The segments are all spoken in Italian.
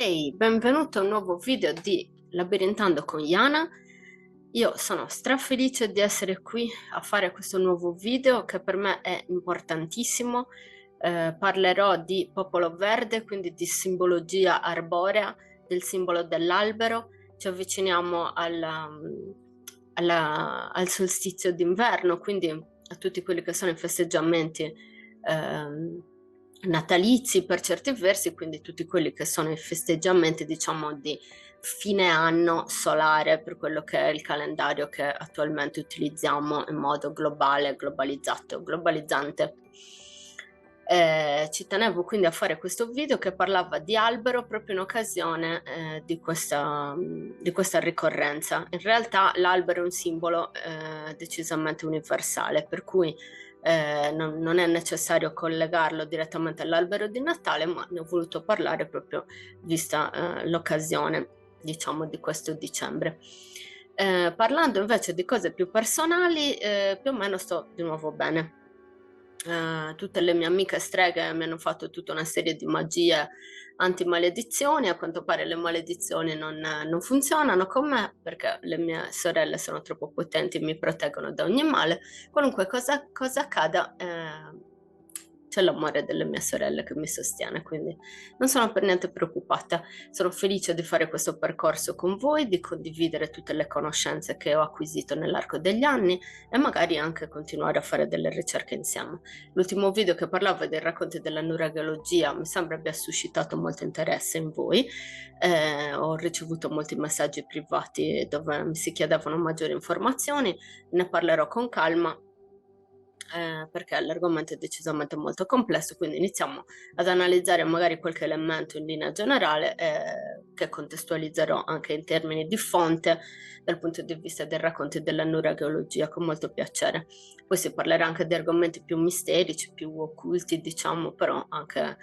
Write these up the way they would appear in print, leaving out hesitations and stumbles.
Ehi, benvenuto a un nuovo video di Labirintando con Yana. Io sono strafelice di essere qui a fare questo nuovo video che per me è importantissimo. Parlerò di popolo verde, quindi di simbologia arborea, del simbolo dell'albero. Ci avviciniamo al solstizio d'inverno, quindi a tutti quelli che sono i festeggiamenti natalizi per certi versi, quindi tutti quelli che sono i festeggiamenti, diciamo, di fine anno solare per quello che è il calendario che attualmente utilizziamo in modo globale, globalizzante. Ci tenevo quindi a fare questo video che parlava di albero proprio in occasione di questa ricorrenza. In realtà l'albero è un simbolo decisamente universale, per cui non è necessario collegarlo direttamente all'albero di Natale, ma ne ho voluto parlare proprio vista l'occasione, diciamo, di questo dicembre. Parlando invece di cose più personali, più o meno sto di nuovo bene. Tutte le mie amiche streghe mi hanno fatto tutta una serie di magie anti-maledizioni. A quanto pare le maledizioni non funzionano con me perché le mie sorelle sono troppo potenti e mi proteggono da ogni male. Qualunque cosa accada, c'è l'amore delle mie sorelle che mi sostiene, quindi non sono per niente preoccupata. Sono felice di fare questo percorso con voi, di condividere tutte le conoscenze che ho acquisito nell'arco degli anni e magari anche continuare a fare delle ricerche insieme. L'ultimo video che parlava dei racconti della nurageologia mi sembra abbia suscitato molto interesse in voi. Ho ricevuto molti messaggi privati dove mi si chiedevano maggiori informazioni, ne parlerò con calma. Perché l'argomento è decisamente molto complesso, quindi iniziamo ad analizzare magari qualche elemento in linea generale che contestualizzerò anche in termini di fonte dal punto di vista dei racconti della nurageologia con molto piacere. Poi si parlerà anche di argomenti più misterici, più occulti, diciamo, però anche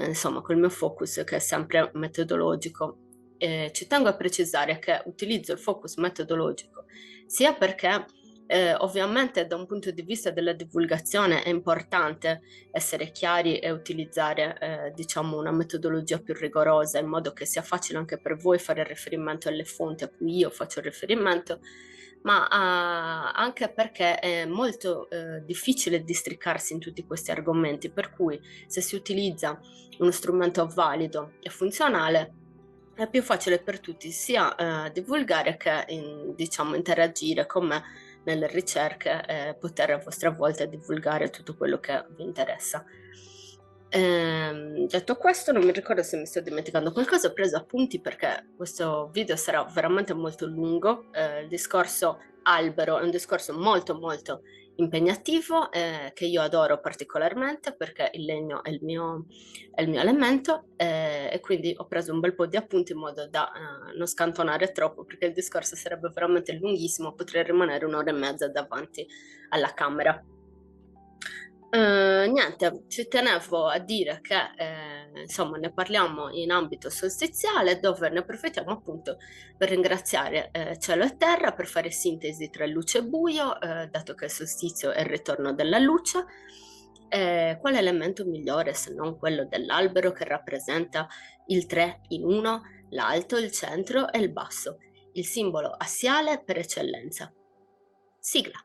insomma col mio focus che è sempre metodologico. Ci tengo a precisare che utilizzo il focus metodologico sia perché ovviamente da un punto di vista della divulgazione è importante essere chiari e utilizzare diciamo una metodologia più rigorosa in modo che sia facile anche per voi fare riferimento alle fonti a cui io faccio riferimento, ma anche perché è molto difficile districarsi in tutti questi argomenti, per cui se si utilizza uno strumento valido e funzionale è più facile per tutti sia divulgare che diciamo interagire con me nelle ricerche e poter a vostra volta divulgare tutto quello che vi interessa. Detto questo, non mi ricordo se mi sto dimenticando qualcosa, ho preso appunti perché questo video sarà veramente molto lungo. Il discorso albero è un discorso molto molto impegnativo che io adoro particolarmente perché il legno è il mio elemento e quindi ho preso un bel po' di appunti in modo da non scantonare troppo perché il discorso sarebbe veramente lunghissimo, potrei rimanere un'ora e mezza davanti alla camera. Niente, ci tenevo a dire che insomma ne parliamo in ambito solstiziale dove ne approfittiamo appunto per ringraziare cielo e terra, per fare sintesi tra luce e buio, dato che il solstizio è il ritorno della luce. Quale elemento migliore se non quello dell'albero che rappresenta il 3 in 1, l'alto, il centro e il basso, il simbolo assiale per eccellenza. Sigla.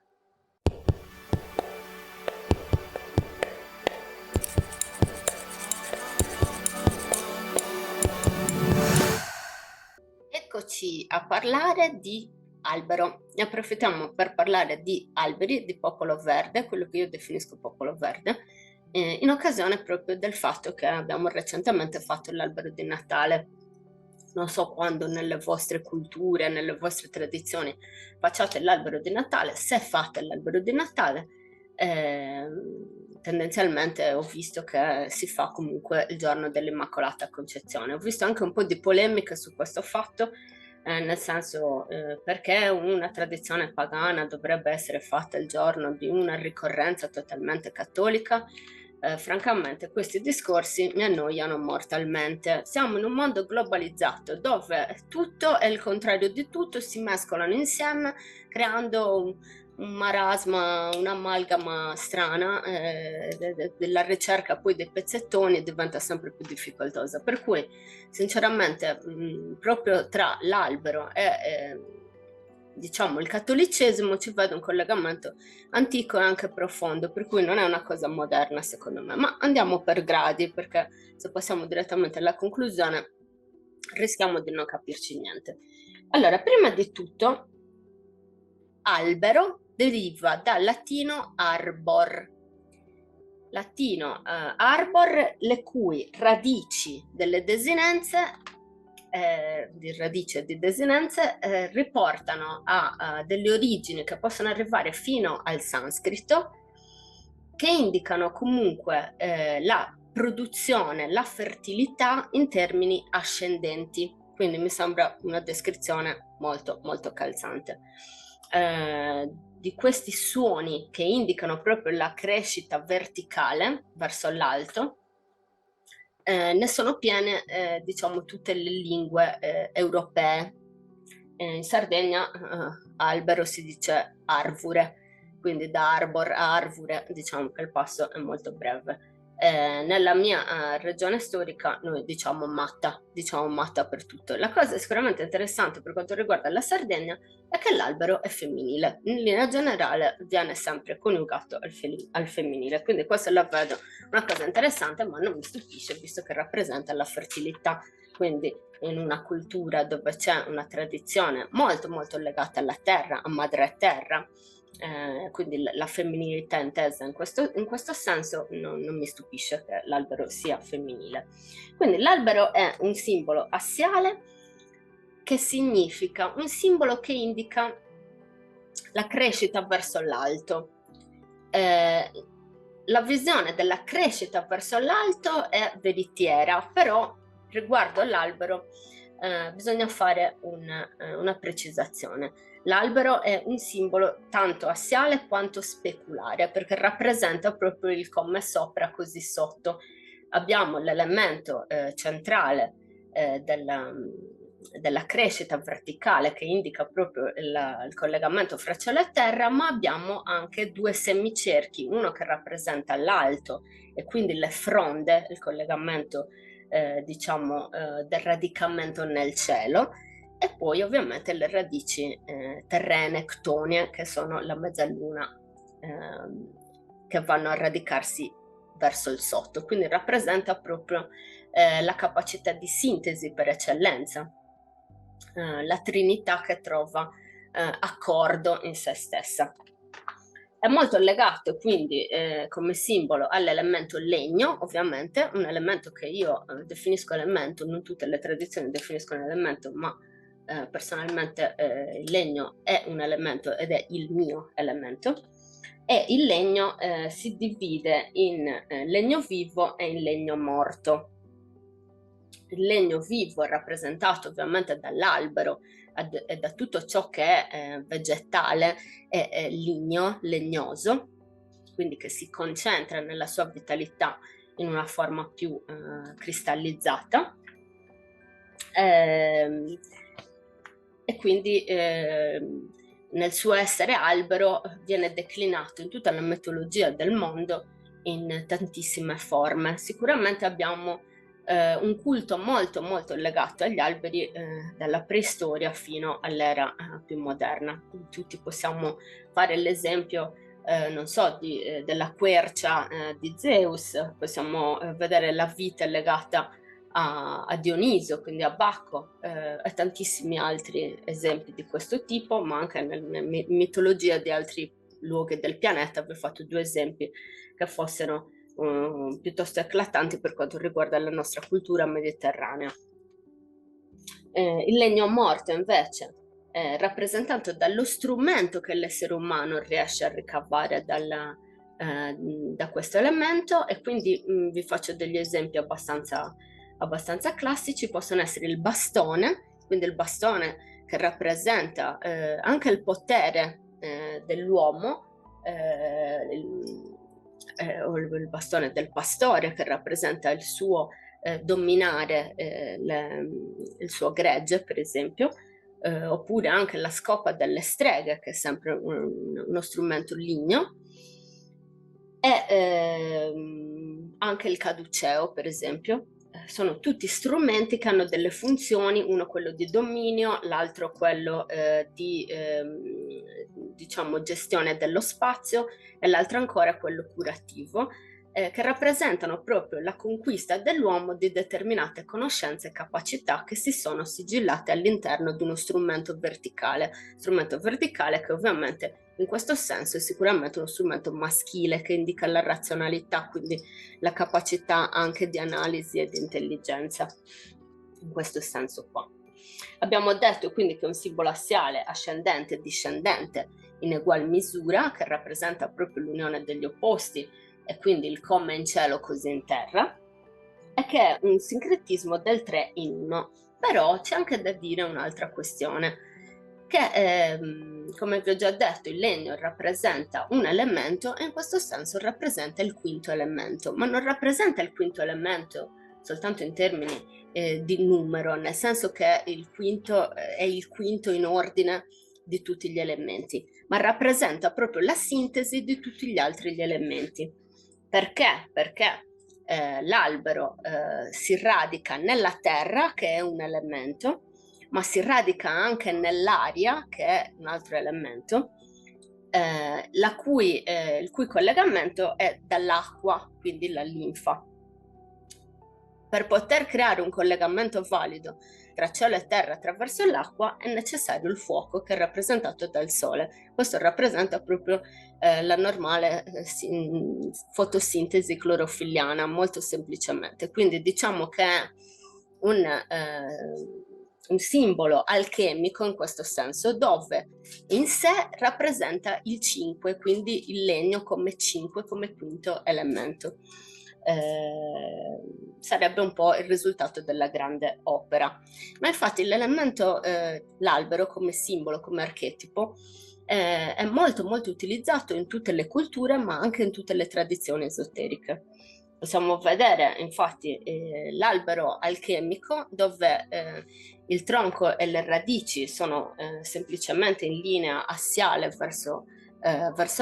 Eccoci a parlare di albero. Ne approfittiamo per parlare di alberi, di popolo verde, quello che io definisco popolo verde, in occasione proprio del fatto che abbiamo recentemente fatto l'albero di Natale. Non so quando nelle vostre culture, nelle vostre tradizioni facciate l'albero di Natale, se fate l'albero di Natale, tendenzialmente ho visto che si fa comunque il giorno dell'Immacolata Concezione. Ho visto anche un po' di polemiche su questo fatto, nel senso perché una tradizione pagana dovrebbe essere fatta il giorno di una ricorrenza totalmente cattolica. Francamente questi discorsi mi annoiano mortalmente. Siamo in un mondo globalizzato dove tutto è il contrario di tutto, si mescolano insieme creando un marasma, un'amalgama strana, della ricerca poi dei pezzettoni diventa sempre più difficoltosa. Per cui, sinceramente, proprio tra l'albero e diciamo il cattolicesimo ci vedo un collegamento antico e anche profondo, per cui non è una cosa moderna secondo me. Ma andiamo per gradi, perché se passiamo direttamente alla conclusione rischiamo di non capirci niente. Allora, prima di tutto, albero deriva dal latino arbor. Latino arbor, le cui radici delle desinenze, di radice e di desinenze, riportano a delle origini che possono arrivare fino al sanscrito, che indicano comunque la produzione, la fertilità in termini ascendenti. Quindi mi sembra una descrizione molto, molto calzante. Di questi suoni che indicano proprio la crescita verticale verso l'alto, ne sono piene, diciamo, tutte le lingue europee. In Sardegna albero si dice arvure, quindi da arbor a arvure diciamo che il passo è molto breve. Nella mia regione storica noi diciamo matta per tutto. La cosa sicuramente interessante per quanto riguarda la Sardegna è che l'albero è femminile, in linea generale viene sempre coniugato al femminile, quindi questo la vedo una cosa interessante, ma non mi stupisce visto che rappresenta la fertilità. Quindi in una cultura dove c'è una tradizione molto molto legata alla terra, a madre terra, quindi la femminilità intesa in questo senso non mi stupisce che l'albero sia femminile. Quindi l'albero è un simbolo assiale, che significa un simbolo che indica la crescita verso l'alto. La visione della crescita verso l'alto è veritiera, però riguardo all'albero bisogna fare una precisazione. L'albero è un simbolo tanto assiale quanto speculare, perché rappresenta proprio il come sopra così sotto. Abbiamo l'elemento centrale della crescita verticale che indica proprio il collegamento fra cielo e terra, ma abbiamo anche due semicerchi, uno che rappresenta l'alto e quindi le fronde, il collegamento diciamo del radicamento nel cielo, e poi ovviamente le radici terrene, ctonie, che sono la mezzaluna che vanno a radicarsi verso il sotto, quindi rappresenta proprio la capacità di sintesi per eccellenza, la Trinità che trova accordo in se stessa. È molto legato quindi come simbolo all'elemento legno, ovviamente, un elemento che io definisco elemento, non tutte le tradizioni definiscono elemento, ma personalmente il legno è un elemento ed è il mio elemento. E il legno si divide in legno vivo e in legno morto. Il legno vivo è rappresentato ovviamente dall'albero e da tutto ciò che è vegetale e ligneo, legnoso, quindi che si concentra nella sua vitalità in una forma più cristallizzata. E quindi nel suo essere albero viene declinato in tutta la mitologia del mondo in tantissime forme. Sicuramente abbiamo un culto molto molto legato agli alberi dalla preistoria fino all'era più moderna. Tutti possiamo fare l'esempio non so, della quercia di Zeus, possiamo vedere la vite legata a Dioniso, quindi a Bacco, e tantissimi altri esempi di questo tipo, ma anche nella mitologia di altri luoghi del pianeta. Vi ho fatto due esempi che fossero piuttosto eclatanti per quanto riguarda la nostra cultura mediterranea. Il legno morto invece è rappresentato dallo strumento che l'essere umano riesce a ricavare da questo elemento, e quindi vi faccio degli esempi abbastanza classici. Possono essere il bastone, quindi il bastone che rappresenta anche il potere dell'uomo, o il bastone del pastore che rappresenta il suo dominare il suo gregge, per esempio, oppure anche la scopa delle streghe, che è sempre uno strumento ligneo, e anche il caduceo, per esempio. Sono tutti strumenti che hanno delle funzioni, uno quello di dominio, l'altro quello di diciamo gestione dello spazio e l'altro ancora quello curativo, che rappresentano proprio la conquista dell'uomo di determinate conoscenze e capacità che si sono sigillate all'interno di uno strumento verticale che ovviamente in questo senso è sicuramente uno strumento maschile che indica la razionalità, quindi la capacità anche di analisi e di intelligenza, in questo senso qua. Abbiamo detto quindi che è un simbolo assiale ascendente e discendente in ugual misura, che rappresenta proprio l'unione degli opposti e quindi il come in cielo così in terra, e che è un sincretismo del 3 in 1. Però c'è anche da dire un'altra questione, che come vi ho già detto il legno rappresenta un elemento e in questo senso rappresenta il quinto elemento, ma non rappresenta il quinto elemento soltanto in termini di numero, nel senso che il quinto è il quinto in ordine di tutti gli elementi, ma rappresenta proprio la sintesi di tutti gli altri elementi. Perché? Perché l'albero si radica nella terra, che è un elemento, ma si radica anche nell'aria, che è un altro elemento, il cui collegamento è dall'acqua, quindi la linfa. Per poter creare un collegamento valido tra cielo e terra attraverso l'acqua è necessario il fuoco, che è rappresentato dal sole. Questo rappresenta proprio la normale fotosintesi clorofilliana, molto semplicemente. Quindi diciamo che è un simbolo alchemico in questo senso, dove in sé rappresenta il 5, quindi il legno come 5, come quinto elemento. Sarebbe un po' il risultato della grande opera. Ma infatti l'elemento, l'albero come simbolo, come archetipo, è molto molto utilizzato in tutte le culture, ma anche in tutte le tradizioni esoteriche. Possiamo vedere infatti l'albero alchemico, dove il tronco e le radici sono semplicemente in linea assiale verso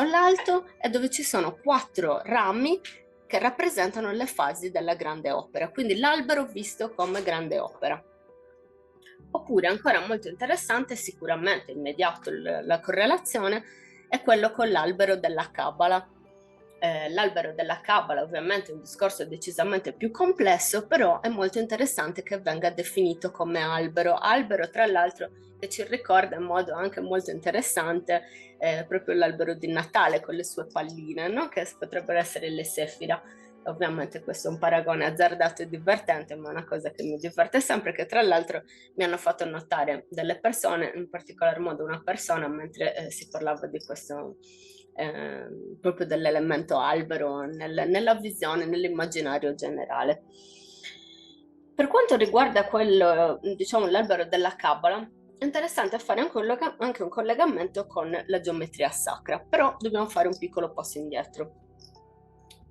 l'alto, e dove ci sono 4 rami che rappresentano le fasi della grande opera, quindi l'albero visto come grande opera. Oppure ancora molto interessante, sicuramente immediato la correlazione, è quello con l'albero della Cabala. L'albero della Cabala ovviamente è un discorso decisamente più complesso, però è molto interessante che venga definito come albero tra l'altro che ci ricorda in modo anche molto interessante proprio l'albero di Natale con le sue palline, no? Che potrebbero essere le sefira. Ovviamente questo è un paragone azzardato e divertente, ma è una cosa che mi diverte sempre, che tra l'altro mi hanno fatto notare delle persone, in particolar modo una persona, mentre si parlava di questo, proprio dell'elemento albero nella visione, nell'immaginario generale. Per quanto riguarda quello, diciamo, l'albero della Kabbalah, è interessante fare anche un collegamento con la geometria sacra, però dobbiamo fare un piccolo passo indietro.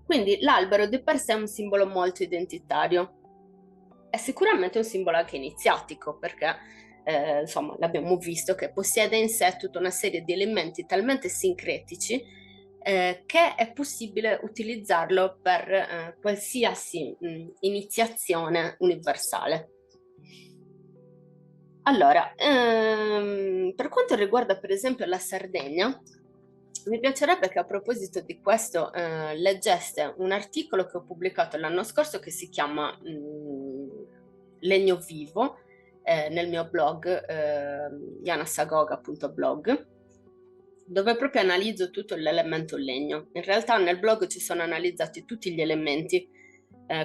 Quindi l'albero di per sé è un simbolo molto identitario, è sicuramente un simbolo anche iniziatico, perché insomma l'abbiamo visto che possiede in sé tutta una serie di elementi talmente sincretici che è possibile utilizzarlo per qualsiasi iniziazione universale. Allora, per quanto riguarda per esempio la Sardegna, mi piacerebbe che a proposito di questo leggeste un articolo che ho pubblicato l'anno scorso che si chiama Legno Vivo nel mio blog yanasagoga.blog, dove proprio analizzo tutto l'elemento legno. In realtà nel blog ci sono analizzati tutti gli elementi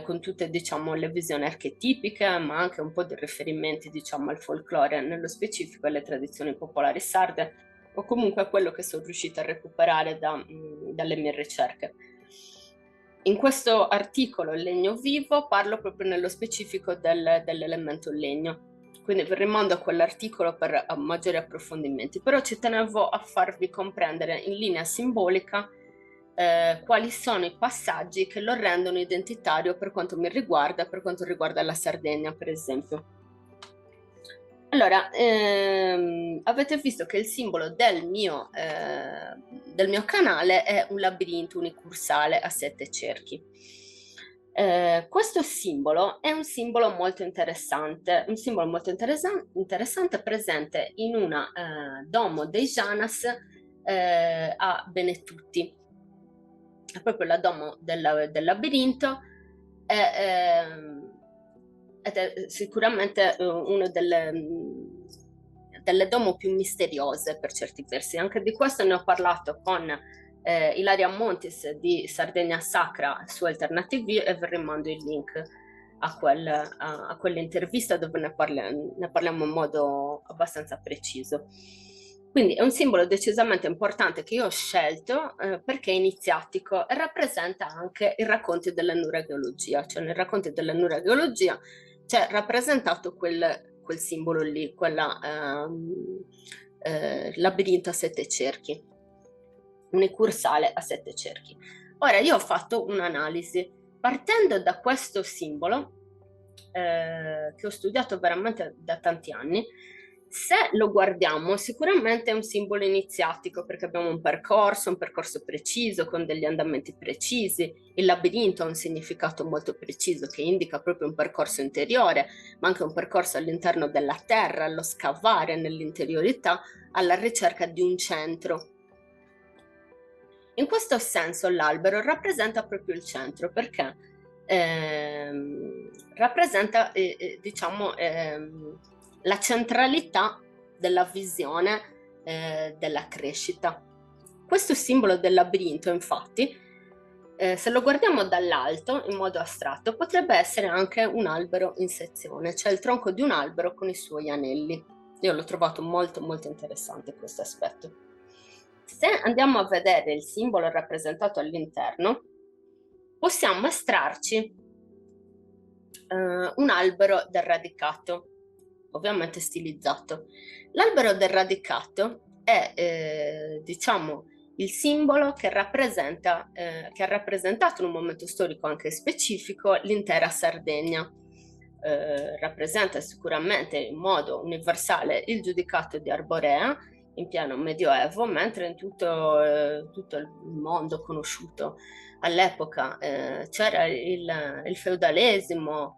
con tutte, diciamo, le visioni archetipiche, ma anche un po' di riferimenti, diciamo, al folklore, nello specifico alle tradizioni popolari sarde, o comunque a quello che sono riuscita a recuperare dalle mie ricerche. In questo articolo Legno Vivo parlo proprio nello specifico dell'elemento legno, quindi vi rimando a quell'articolo per maggiori approfondimenti, però ci tenevo a farvi comprendere in linea simbolica quali sono i passaggi che lo rendono identitario per quanto mi riguarda, per quanto riguarda la Sardegna per esempio. Allora, avete visto che il simbolo del mio canale è un labirinto unicursale a 7 cerchi. Questo simbolo è un simbolo molto interessante, interessante presente in una domo dei Janas a Benetutti. È proprio la domo del labirinto, ed è sicuramente una delle domo più misteriose per certi versi. Anche di questo ne ho parlato con Ilaria Montis di Sardegna Sacra su Alternative View, e vi rimando il link a quell'intervista dove ne parliamo in modo abbastanza preciso. Quindi è un simbolo decisamente importante che io ho scelto perché è iniziatico e rappresenta anche i racconti della nurageologia. Cioè nei racconti della nurageologia c'è rappresentato quel simbolo lì, labirinto a 7 cerchi, unicursale a 7 cerchi. Ora io ho fatto un'analisi partendo da questo simbolo che ho studiato veramente da tanti anni. Se lo guardiamo, sicuramente è un simbolo iniziatico perché abbiamo un percorso preciso con degli andamenti precisi. Il labirinto ha un significato molto preciso che indica proprio un percorso interiore, ma anche un percorso all'interno della terra, allo scavare nell'interiorità, alla ricerca di un centro. In questo senso l'albero rappresenta proprio il centro perché rappresenta diciamo la centralità della visione della crescita. Questo simbolo del labirinto, infatti, se lo guardiamo dall'alto in modo astratto, potrebbe essere anche un albero in sezione, cioè il tronco di un albero con i suoi anelli. Io l'ho trovato molto molto interessante questo aspetto. Se andiamo a vedere il simbolo rappresentato all'interno, possiamo estrarci un albero del radicato, ovviamente stilizzato. L'albero del radicato è, diciamo, il simbolo che rappresenta, che ha rappresentato in un momento storico anche specifico l'intera Sardegna. Rappresenta sicuramente in modo universale il giudicato di Arborea in pieno Medioevo, mentre in tutto il mondo conosciuto all'epoca c'era il feudalesimo,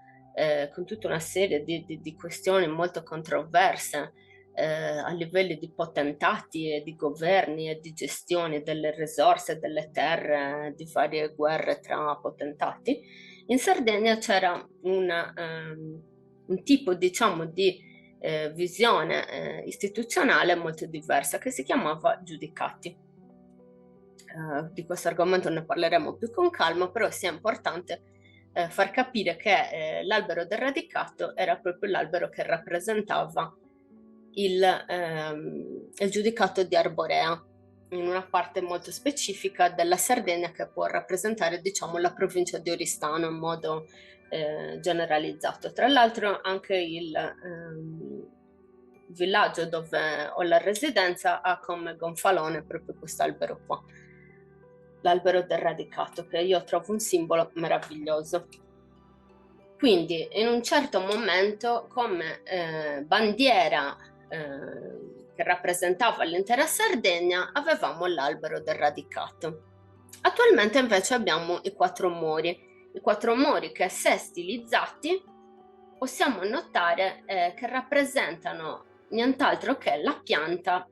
con tutta una serie di questioni molto controverse a livelli di potentati e di governi e di gestione delle risorse, delle terre, di varie guerre tra potentati. In Sardegna c'era un tipo, diciamo, di visione istituzionale molto diversa che si chiamava giudicati. Di questo argomento ne parleremo più con calma, però sia importante far capire che l'albero del radicato era proprio l'albero che rappresentava il giudicato di Arborea, in una parte molto specifica della Sardegna che può rappresentare, diciamo, la provincia di Oristano in modo generalizzato. Tra l'altro anche il villaggio dove ho la residenza ha come gonfalone proprio quest'albero qua, l'albero del radicato, che io trovo un simbolo meraviglioso. Quindi in un certo momento come bandiera che rappresentava l'intera Sardegna avevamo l'albero del radicato. Attualmente invece abbiamo i 4 mori che, se stilizzati, possiamo notare che rappresentano nient'altro che la pianta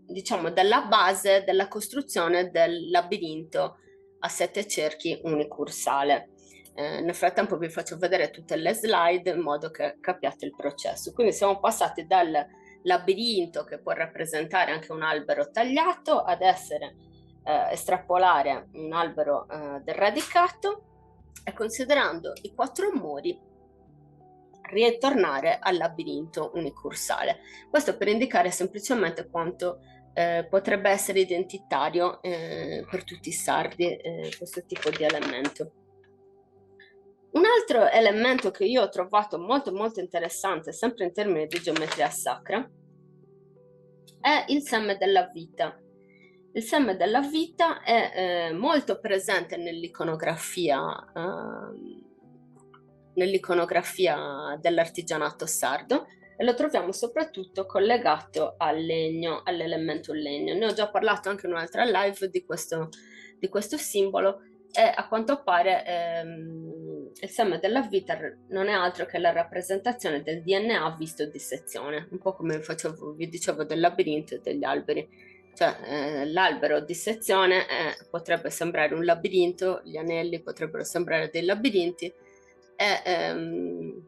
diciamo, della base della costruzione del labirinto a 7 cerchi unicursale. Nel frattempo vi faccio vedere tutte le slide in modo che capiate il processo. Quindi siamo passati dal labirinto, che può rappresentare anche un albero tagliato, ad essere estrapolare un albero del radicato, e considerando i 4 muri ritornare al labirinto unicursale. Questo per indicare semplicemente quanto potrebbe essere identitario per tutti i sardi questo tipo di elemento. Un altro elemento che io ho trovato molto molto interessante, sempre in termini di geometria sacra, è il seme della vita. Il seme della vita è molto presente nell'iconografia nell'iconografia dell'artigianato sardo, e lo troviamo soprattutto collegato al legno, all'elemento legno. Ne ho già parlato anche in un'altra live di questo simbolo, e a quanto pare il seme della vita non è altro che la rappresentazione del DNA visto di sezione, un po' come vi dicevo del labirinto e degli alberi. Cioè, l'albero di sezione potrebbe sembrare un labirinto, gli anelli potrebbero sembrare dei labirinti, e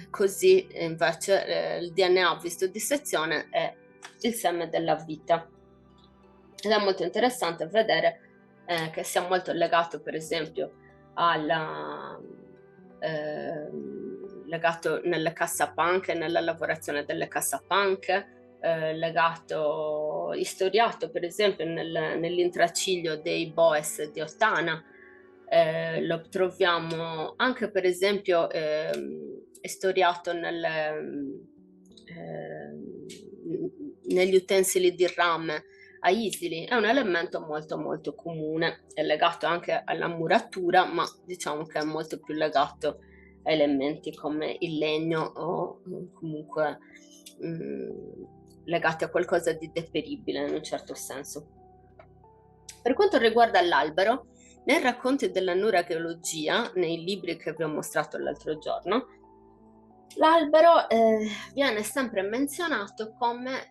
così invece il DNA visto di sezione è il seme della vita. Ed è molto interessante vedere che sia molto legato, per esempio, legato nelle cassapanche, nella lavorazione delle cassapanche, legato, istoriato per esempio nell'intraciglio dei boes di Ottana. Lo troviamo anche per esempio istoriato negli utensili di rame a Isili. È un elemento molto molto comune, è legato anche alla muratura, ma diciamo che è molto più legato a elementi come il legno o comunque legati a qualcosa di deperibile in un certo senso. Per quanto riguarda l'albero, nei racconti della nurageologia, nei libri che vi ho mostrato l'altro giorno, l'albero viene sempre menzionato come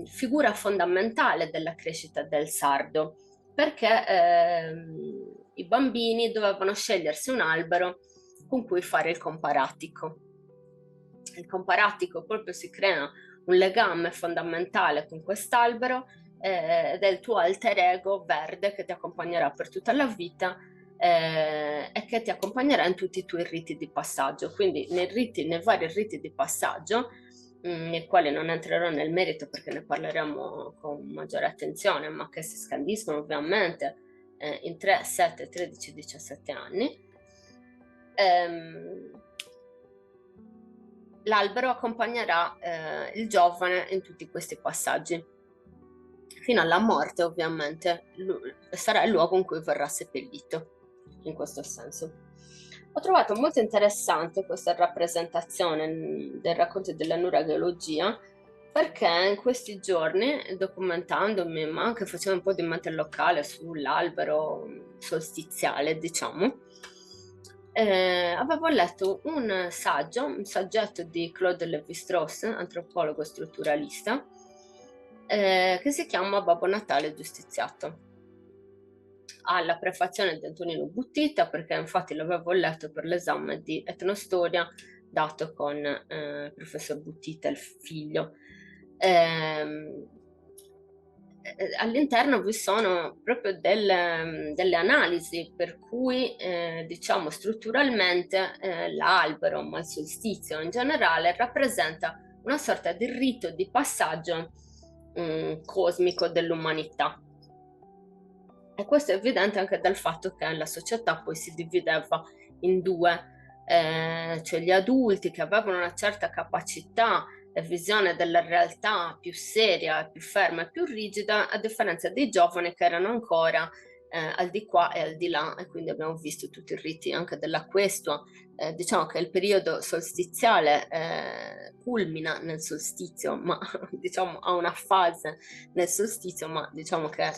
figura fondamentale della crescita del sardo, perché i bambini dovevano scegliersi un albero con cui fare il comparatico. Il comparatico proprio si crea un legame fondamentale con quest'albero ed è il tuo alter ego verde che ti accompagnerà per tutta la vita e che ti accompagnerà in tutti i tuoi riti di passaggio. Quindi nei vari riti di passaggio, nei quali non entrerò nel merito perché ne parleremo con maggiore attenzione, ma che si scandiscono ovviamente in 3, 7, 13, 17 anni, l'albero accompagnerà il giovane in tutti questi passaggi, fino alla morte ovviamente. Sarà il luogo in cui verrà seppellito, in questo senso. Ho trovato molto interessante questa rappresentazione dei racconti della nurageologia, perché in questi giorni, documentandomi, ma anche facendo un po' di mente locale sull'albero solstiziale, diciamo, avevo letto un saggetto di Claude Lévi-Strauss, antropologo strutturalista, che si chiama Babbo Natale giustiziato. Ha la prefazione di Antonino Buttita, perché infatti l'avevo letto per l'esame di etnostoria dato con il professor Buttita, il figlio. All'interno vi sono proprio delle analisi per cui diciamo strutturalmente l'albero, ma il solstizio in generale, rappresenta una sorta di rito di passaggio cosmico dell'umanità. E questo è evidente anche dal fatto che la società poi si divideva in due, cioè gli adulti che avevano una certa capacità e visione della realtà più seria, più ferma e più rigida, a differenza dei giovani che erano ancora al di qua e al di là, e quindi abbiamo visto tutti i riti anche della questua. Diciamo che il periodo solstiziale culmina nel solstizio, ma diciamo ha una fase nel solstizio, ma diciamo che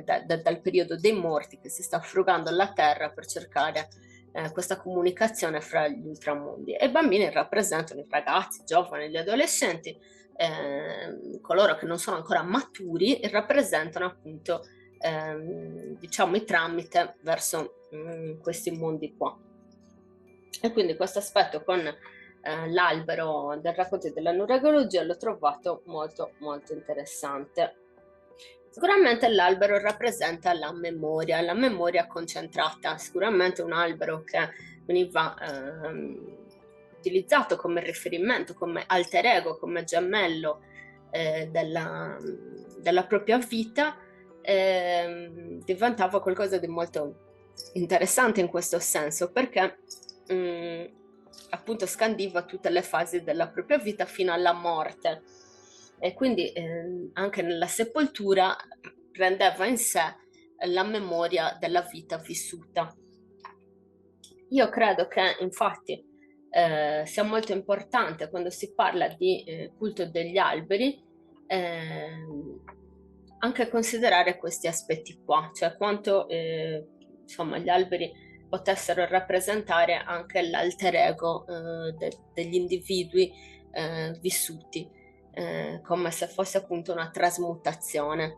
dal periodo dei morti che si sta frugando la terra per cercare questa comunicazione fra gli ultramondi. E i bambini rappresentano i ragazzi, i giovani, gli adolescenti, coloro che non sono ancora maturi, e rappresentano appunto diciamo i tramite verso questi mondi qua. E quindi questo aspetto con l'albero del racconto della nurageologia l'ho trovato molto molto interessante. Sicuramente l'albero rappresenta la memoria concentrata, sicuramente un albero che veniva utilizzato come riferimento, come alter ego, come gemello della propria vita, diventava qualcosa di molto interessante in questo senso, perché appunto scandiva tutte le fasi della propria vita fino alla morte. E quindi anche nella sepoltura prendeva in sé la memoria della vita vissuta. Io credo che infatti sia molto importante quando si parla di culto degli alberi anche considerare questi aspetti qua, cioè quanto insomma gli alberi potessero rappresentare anche l'alter ego degli individui vissuti, come se fosse appunto una trasmutazione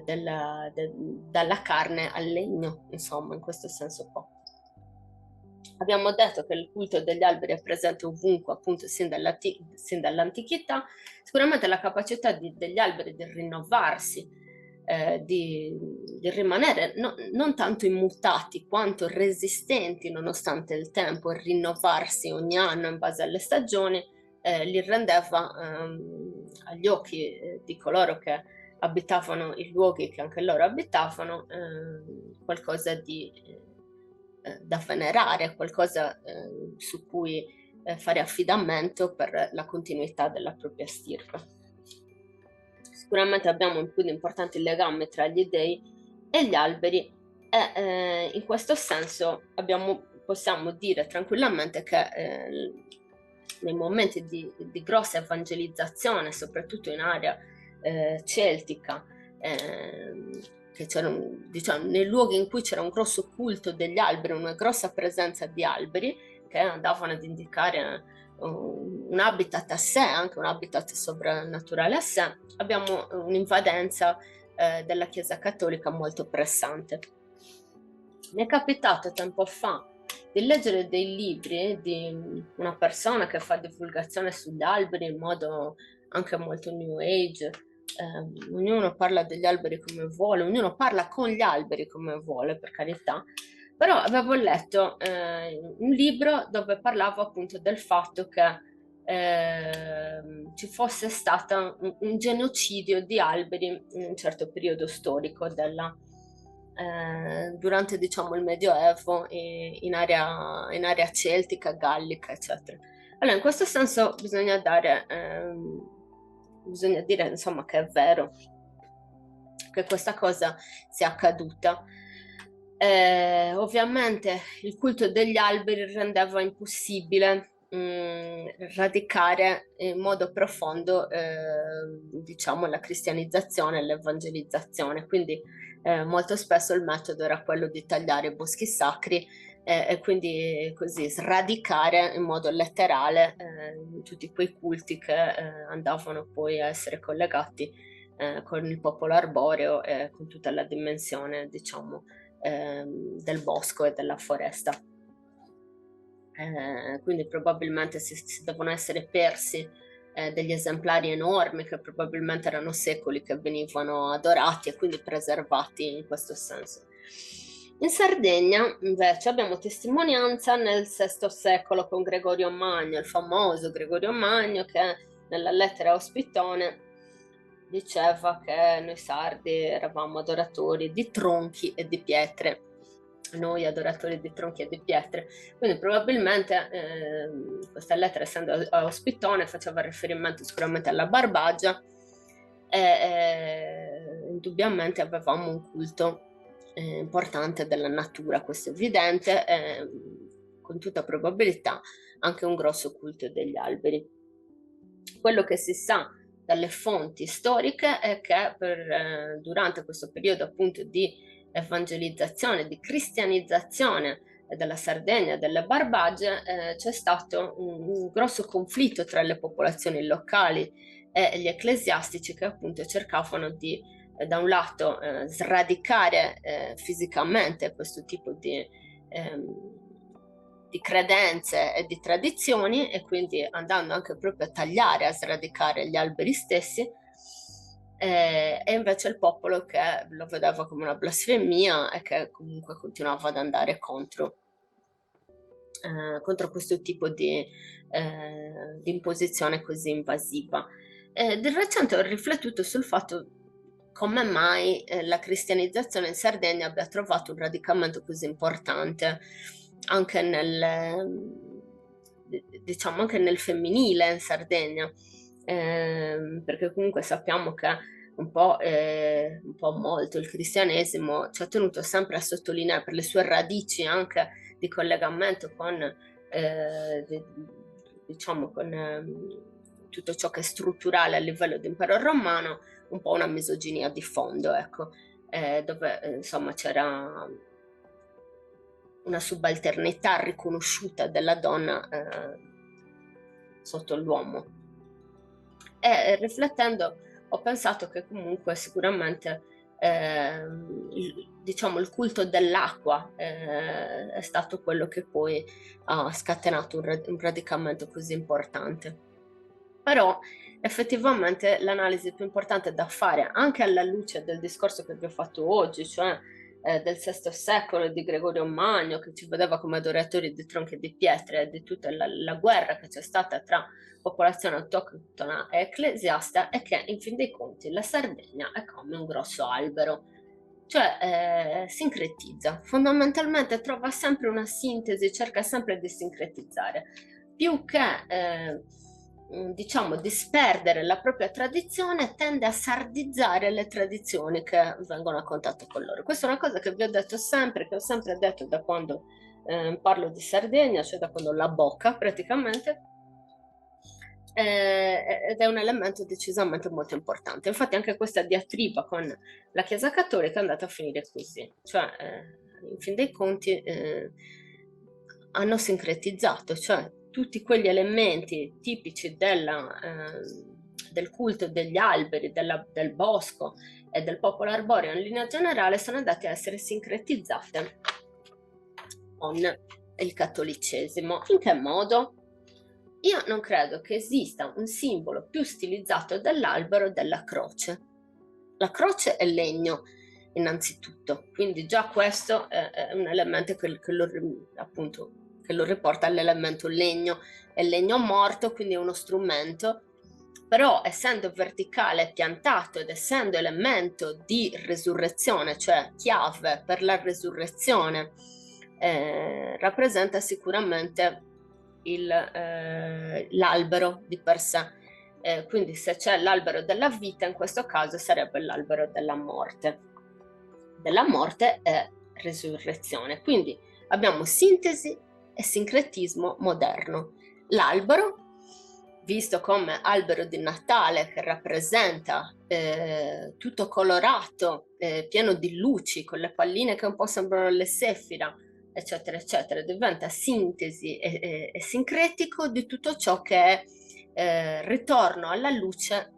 dalla carne al legno, insomma, in questo senso qua. Abbiamo detto che il culto degli alberi è presente ovunque, appunto, sin dall'antichità. Sicuramente la capacità degli alberi di rinnovarsi, di rimanere non tanto immutati quanto resistenti nonostante il tempo e rinnovarsi ogni anno in base alle stagioni, li rendeva agli occhi di coloro che abitavano i luoghi che anche loro abitavano qualcosa da venerare, qualcosa su cui fare affidamento per la continuità della propria stirpe. Sicuramente abbiamo un più importante legame tra gli dei e gli alberi e in questo senso possiamo dire tranquillamente che nei momenti di grossa evangelizzazione, soprattutto in area celtica, che diciamo, nei luoghi in cui c'era un grosso culto degli alberi, una grossa presenza di alberi che andavano ad indicare un habitat a sé, anche un habitat sovrannaturale a sé, abbiamo un'invadenza della Chiesa Cattolica molto pressante. Mi è capitato tempo fa di leggere dei libri di una persona che fa divulgazione sugli alberi in modo anche molto New Age. Ognuno parla degli alberi come vuole, ognuno parla con gli alberi come vuole, per carità. Però avevo letto un libro dove parlava appunto del fatto che ci fosse stato un genocidio di alberi in un certo periodo storico durante diciamo il Medioevo in area celtica, gallica, eccetera. Allora, in questo senso bisogna dire insomma che è vero che questa cosa sia accaduta. Ovviamente il culto degli alberi rendeva impossibile radicare in modo profondo diciamo la cristianizzazione e l'evangelizzazione, quindi molto spesso il metodo era quello di tagliare i boschi sacri e quindi così sradicare in modo letterale tutti quei culti che andavano poi a essere collegati con il popolo arboreo e con tutta la dimensione diciamo del bosco e della foresta. Quindi probabilmente si devono essere persi degli esemplari enormi che probabilmente erano secoli che venivano adorati e quindi preservati in questo senso. In Sardegna invece abbiamo testimonianza nel VI secolo con Gregorio Magno, il famoso Gregorio Magno che nella lettera a Ospitone diceva che noi sardi eravamo adoratori di tronchi e di pietre, noi adoratori di tronchi e di pietre, quindi probabilmente questa lettera essendo a Ospitone faceva riferimento sicuramente alla Barbagia e indubbiamente avevamo un culto importante della natura, questo è evidente, con tutta probabilità anche un grosso culto degli alberi. Quello che si sa dalle fonti storiche è che durante questo periodo appunto di evangelizzazione, di cristianizzazione della Sardegna e delle Barbagie c'è stato un grosso conflitto tra le popolazioni locali e gli ecclesiastici che appunto cercavano di da un lato sradicare fisicamente questo tipo di credenze e di tradizioni e quindi andando anche proprio a tagliare, a sradicare gli alberi stessi e invece il popolo che lo vedeva come una blasfemia e che comunque continuava ad andare contro questo tipo di imposizione così invasiva. Di recente ho riflettuto sul fatto come mai la cristianizzazione in Sardegna abbia trovato un radicamento così importante anche diciamo anche nel femminile in Sardegna, perché comunque sappiamo che un po' molto il cristianesimo ci ha tenuto sempre a sottolineare per le sue radici anche di collegamento con, diciamo, con tutto ciò che è strutturale a livello di impero romano, un po' una misoginia di fondo, ecco, dove insomma c'era una subalternità riconosciuta della donna sotto l'uomo. E riflettendo ho pensato che comunque sicuramente diciamo il culto dell'acqua è stato quello che poi ha scatenato un radicamento così importante. Però effettivamente l'analisi più importante da fare, anche alla luce del discorso che vi ho fatto oggi, cioè del VI secolo di Gregorio Magno, che ci vedeva come adoratori di tronchi di pietre, di tutta la guerra che c'è stata tra popolazione autoctona e ecclesiasta, è che in fin dei conti la Sardegna è come un grosso albero, cioè sincretizza, fondamentalmente trova sempre una sintesi, cerca sempre di sincretizzare, più che diciamo disperdere la propria tradizione, tende a sardizzare le tradizioni che vengono a contatto con loro. Questa è una cosa che vi ho detto sempre, che ho sempre detto da quando parlo di Sardegna, cioè da quando la bocca praticamente, ed è un elemento decisamente molto importante. Infatti anche questa diatriba con la Chiesa Cattolica è andata a finire così, cioè in fin dei conti hanno sincretizzato, cioè tutti quegli elementi tipici del culto degli alberi, del bosco e del popolo arboreo in linea generale sono andati a essere sincretizzate con il cattolicesimo. In che modo? Io non credo che esista un simbolo più stilizzato dell'albero della croce. La croce è legno, innanzitutto, quindi già questo è un elemento appunto, che lo riporta all'elemento legno. È legno morto, quindi è uno strumento, però essendo verticale piantato ed essendo elemento di resurrezione, cioè chiave per la resurrezione, rappresenta sicuramente l'albero di per sé. Quindi se c'è l'albero della vita, in questo caso sarebbe l'albero della morte e resurrezione. Quindi abbiamo sintesi e sincretismo moderno. L'albero, visto come albero di Natale, che rappresenta tutto colorato, pieno di luci, con le palline che un po' sembrano le sefira, eccetera, eccetera, diventa sintesi e sincretico di tutto ciò che è ritorno alla luce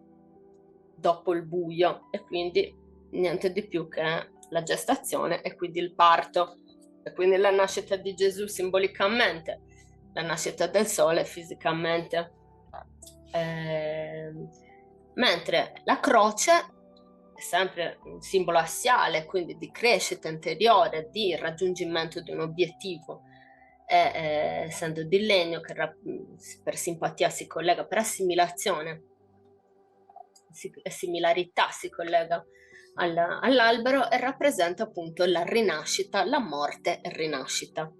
dopo il buio, e quindi niente di più che la gestazione e quindi il parto, e quindi la nascita di Gesù simbolicamente, la nascita del sole fisicamente. Mentre la croce è sempre un simbolo assiale, quindi di crescita interiore, di raggiungimento di un obiettivo, e essendo di legno che per simpatia si collega, per assimilazione, similarità si collega all'albero, e rappresenta appunto la rinascita, la morte e rinascita.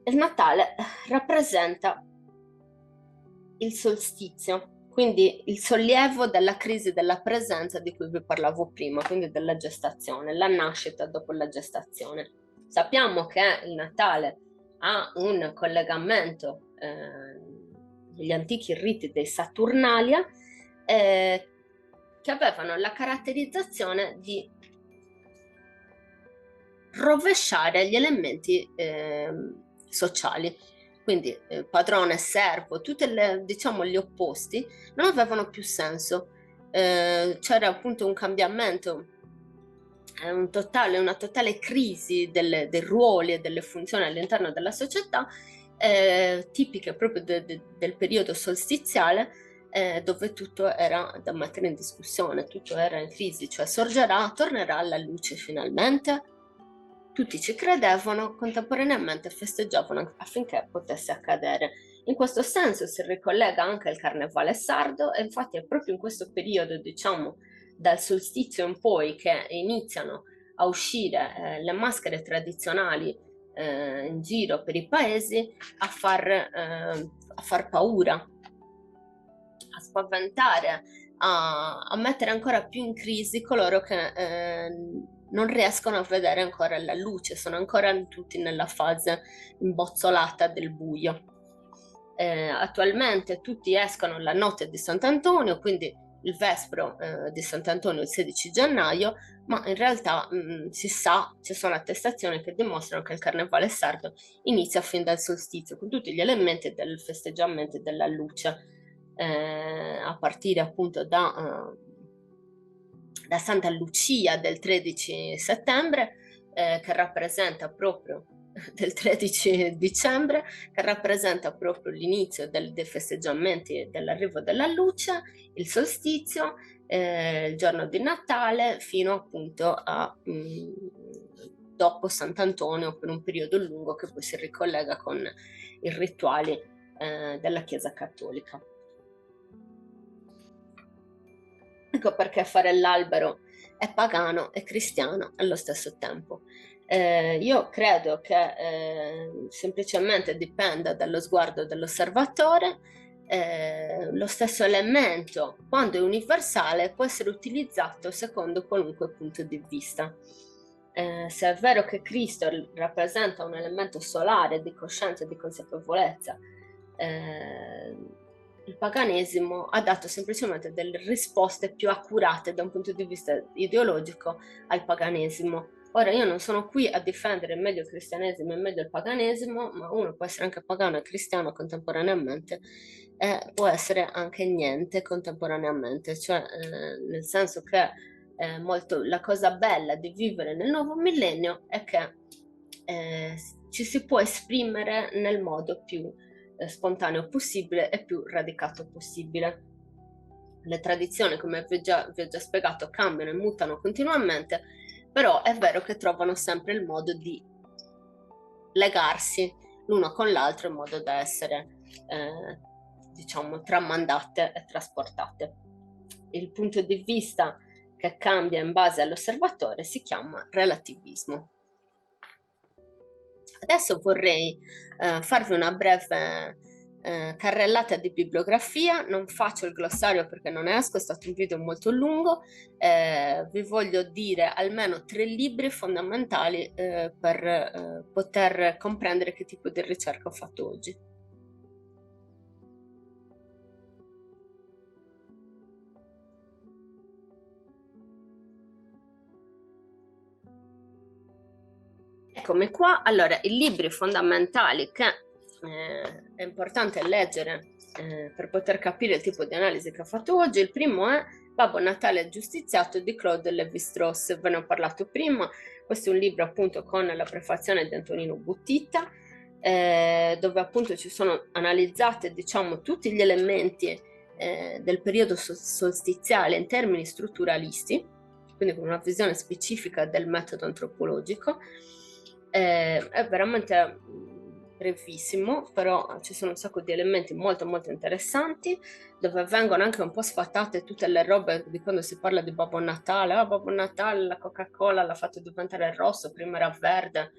Il Natale rappresenta il solstizio, quindi il sollievo dalla crisi della presenza di cui vi parlavo prima, quindi della gestazione, la nascita dopo la gestazione. Sappiamo che il Natale ha un collegamento negli antichi riti dei Saturnalia che avevano la caratterizzazione di rovesciare gli elementi sociali. Quindi padrone e servo, tutti diciamo gli opposti, non avevano più senso. C'era appunto un cambiamento, una totale crisi dei ruoli e delle funzioni all'interno della società, tipiche proprio del periodo solstiziale, dove tutto era da mettere in discussione, tutto era in crisi, cioè tornerà alla luce finalmente. Tutti ci credevano, contemporaneamente festeggiavano affinché potesse accadere. In questo senso si ricollega anche al carnevale sardo, e infatti è proprio in questo periodo, diciamo, dal solstizio in poi, che iniziano a uscire le maschere tradizionali in giro per i paesi a far paura, a spaventare, a mettere ancora più in crisi coloro che non riescono a vedere ancora la luce, sono ancora tutti nella fase imbozzolata del buio. Attualmente tutti escono la notte di Sant'Antonio, quindi il vespro di Sant'Antonio il 16 gennaio, ma in realtà si sa, ci sono attestazioni che dimostrano che il carnevale sardo inizia fin dal solstizio, con tutti gli elementi del festeggiamento della luce, a partire appunto da Santa Lucia del 13 settembre, che rappresenta proprio del 13 dicembre, che rappresenta proprio l'inizio dei festeggiamenti dell'arrivo della luce, il solstizio, il giorno di Natale, fino appunto a dopo Sant'Antonio, per un periodo lungo che poi si ricollega con i rituali della Chiesa Cattolica. Ecco perché fare l'albero è pagano e cristiano allo stesso tempo. Io credo che semplicemente dipenda dallo sguardo dell'osservatore. Lo stesso elemento, quando è universale, può essere utilizzato secondo qualunque punto di vista. Se è vero che Cristo rappresenta un elemento solare di coscienza e di consapevolezza, il paganesimo ha dato semplicemente delle risposte più accurate da un punto di vista ideologico al paganesimo. Ora, io non sono qui a difendere meglio il cristianesimo e meglio il paganesimo, ma uno può essere anche pagano e cristiano contemporaneamente e può essere anche niente contemporaneamente, cioè nel senso che la cosa bella di vivere nel nuovo millennio è che ci si può esprimere nel modo più spontaneo possibile e più radicato possibile. Le tradizioni, come vi ho già spiegato, cambiano e mutano continuamente, però è vero che trovano sempre il modo di legarsi l'uno con l'altro in modo da essere, diciamo, tramandate e trasportate. Il punto di vista che cambia in base all'osservatore si chiama relativismo. Adesso vorrei farvi una breve carrellata di bibliografia. Non faccio il glossario perché non esco, è stato un video molto lungo. Vi voglio dire almeno 3 libri fondamentali per poter comprendere che tipo di ricerca ho fatto oggi. Eccomi qua. Allora, i libri fondamentali che è importante leggere per poter capire il tipo di analisi che ho fatto oggi. Il primo è Babbo Natale giustiziato di Claude Lévi-Strauss, ve ne ho parlato prima. Questo è un libro appunto con la prefazione di Antonino Buttitta, dove appunto ci sono analizzate, diciamo, tutti gli elementi del periodo solstiziale in termini strutturalisti, quindi con una visione specifica del metodo antropologico. È veramente brevissimo, però ci sono un sacco di elementi molto molto interessanti, dove vengono anche un po' sfatate tutte le robe di quando si parla di Babbo Natale. Babbo Natale, la Coca-Cola l'ha fatto diventare rosso, prima era verde.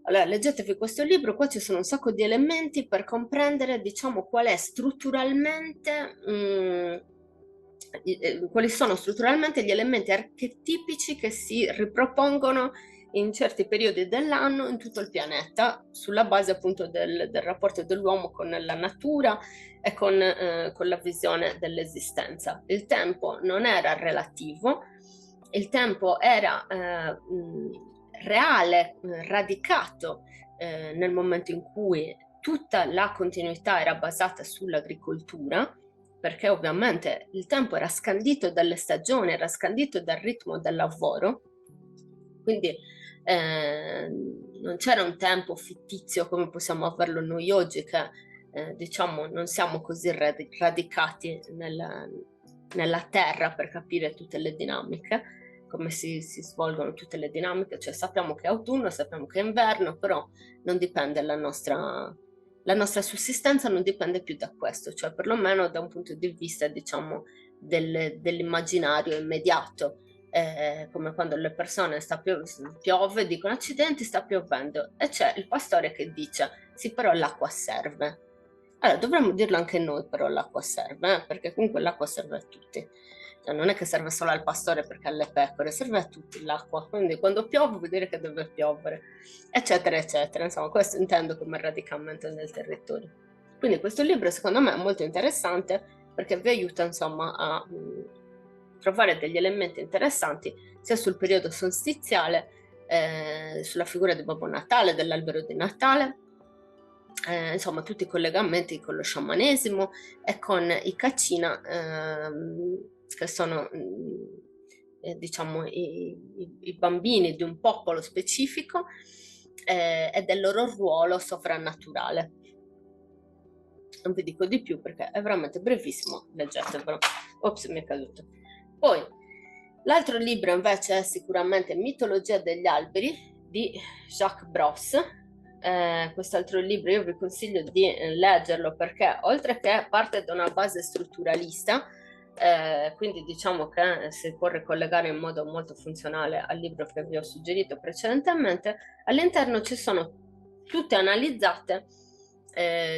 Allora, leggetevi questo libro, qua ci sono un sacco di elementi per comprendere, diciamo, quali sono strutturalmente gli elementi archetipici che si ripropongono in certi periodi dell'anno in tutto il pianeta, sulla base appunto del rapporto dell'uomo con la natura e con la visione dell'esistenza. Il tempo non era relativo, il tempo era reale, radicato nel momento in cui tutta la continuità era basata sull'agricoltura, perché ovviamente il tempo era scandito dalle stagioni, era scandito dal ritmo del lavoro, quindi non c'era un tempo fittizio come possiamo averlo noi oggi, che diciamo non siamo così radicati nella terra per capire tutte le dinamiche, come si svolgono tutte le dinamiche, cioè sappiamo che è autunno, sappiamo che è inverno, però non dipende la nostra sussistenza non dipende più da questo, cioè perlomeno da un punto di vista, diciamo, dell'immaginario immediato. Come quando le persone piove, dicono accidenti, sta piovendo, e c'è il pastore che dice sì, però l'acqua serve. Allora dovremmo dirlo anche noi, però l'acqua serve, perché comunque l'acqua serve a tutti. Cioè, non è che serve solo al pastore perché alle pecore, serve a tutti l'acqua, quindi quando piove vuol dire che deve piovere, eccetera, eccetera. Insomma, questo intendo come radicamento del territorio. Quindi questo libro secondo me è molto interessante perché vi aiuta insomma a trovare degli elementi interessanti sia sul periodo solstiziale, sulla figura di Babbo Natale, dell'albero di Natale, insomma tutti i collegamenti con lo sciamanesimo e con i Kachina, che sono diciamo i bambini di un popolo specifico e del loro ruolo sovrannaturale. Non vi dico di più perché è veramente brevissimo, leggetevelo. Ops, mi è caduto. Poi, l'altro libro invece è sicuramente Mitologia degli alberi di Jacques Bros. Quest'altro libro io vi consiglio di leggerlo perché oltre che parte da una base strutturalista, quindi diciamo che si può ricollegare in modo molto funzionale al libro che vi ho suggerito precedentemente, all'interno ci sono tutte analizzate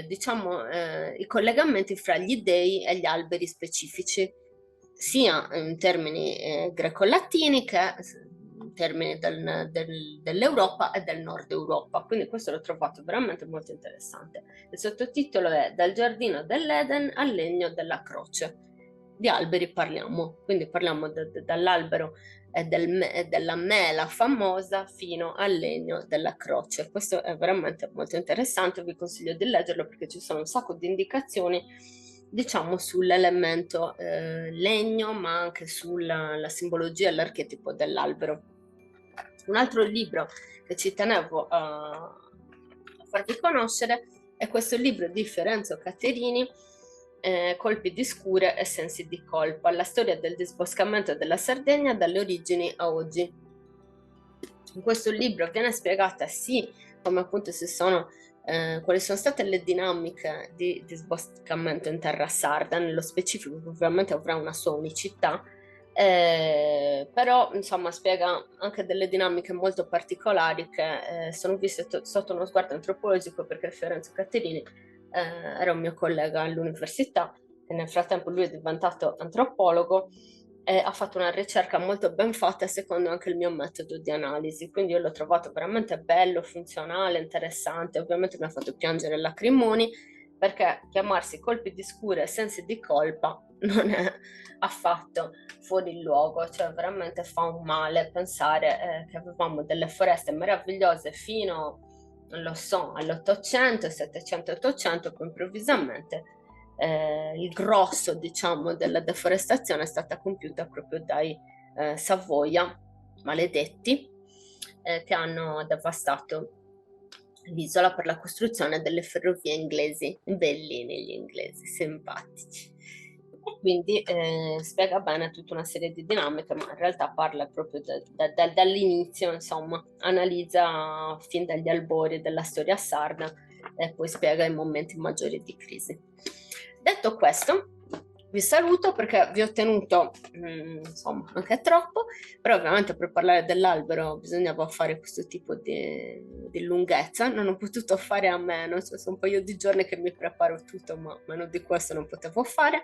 diciamo i collegamenti fra gli dei e gli alberi specifici, sia in termini greco-latini che in termini dell'Europa e del nord Europa. Quindi questo l'ho trovato veramente molto interessante. Il sottotitolo è Dal giardino dell'Eden al legno della croce. Di alberi parliamo, quindi parliamo dall'albero e della mela famosa fino al legno della croce. Questo è veramente molto interessante, vi consiglio di leggerlo perché ci sono un sacco di indicazioni, diciamo, sull'elemento legno, ma anche sulla simbologia e l'archetipo dell'albero. Un altro libro che ci tenevo a farvi conoscere è questo libro di Fiorenzo Caterini, Colpi di scure e sensi di colpa, la storia del disboscamento della Sardegna dalle origini a oggi. In questo libro viene spiegata sì come appunto quali sono state le dinamiche di disboscamento in terra sarda, nello specifico ovviamente avrà una sua unicità, però insomma spiega anche delle dinamiche molto particolari che sono viste sotto uno sguardo antropologico, perché Fiorenzo Caterini era un mio collega all'università e nel frattempo lui è diventato antropologo e ha fatto una ricerca molto ben fatta secondo anche il mio metodo di analisi, quindi io l'ho trovato veramente bello, funzionale, interessante. Ovviamente mi ha fatto piangere lacrimoni perché chiamarsi colpi di scure e sensi di colpa non è affatto fuori luogo, cioè veramente fa un male pensare che avevamo delle foreste meravigliose fino, non lo so, all'800, 700, 800, poi improvvisamente il grosso, diciamo, della deforestazione è stata compiuta proprio dai Savoia, maledetti, che hanno devastato l'isola per la costruzione delle ferrovie inglesi, bellini gli inglesi, simpatici. E quindi spiega bene tutta una serie di dinamiche, ma in realtà parla proprio dall'inizio, insomma, analizza fin dagli albori della storia sarda e poi spiega i momenti maggiori di crisi. Detto questo, vi saluto perché vi ho tenuto insomma anche troppo, però ovviamente per parlare dell'albero bisognava fare questo tipo di lunghezza, non ho potuto fare a meno, cioè sono un paio di giorni che mi preparo tutto, ma meno di questo non potevo fare.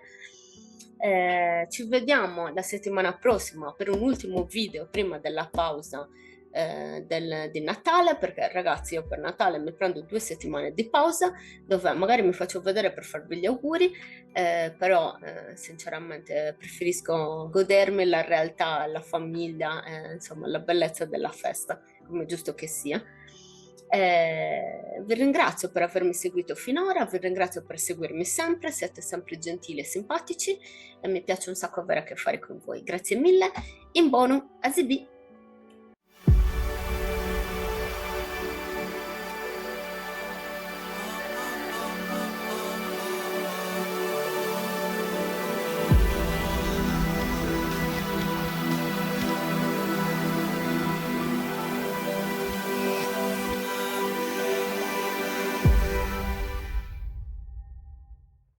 Ci vediamo la settimana prossima per un ultimo video prima della pausa di Natale, perché ragazzi io per Natale mi prendo 2 settimane di pausa dove magari mi faccio vedere per farvi gli auguri, però sinceramente preferisco godermi la realtà, la famiglia, insomma la bellezza della festa, come è giusto che sia. Vi ringrazio per avermi seguito finora, vi ringrazio per seguirmi sempre, siete sempre gentili e simpatici e mi piace un sacco avere a che fare con voi. Grazie mille, in buono, a Zibi!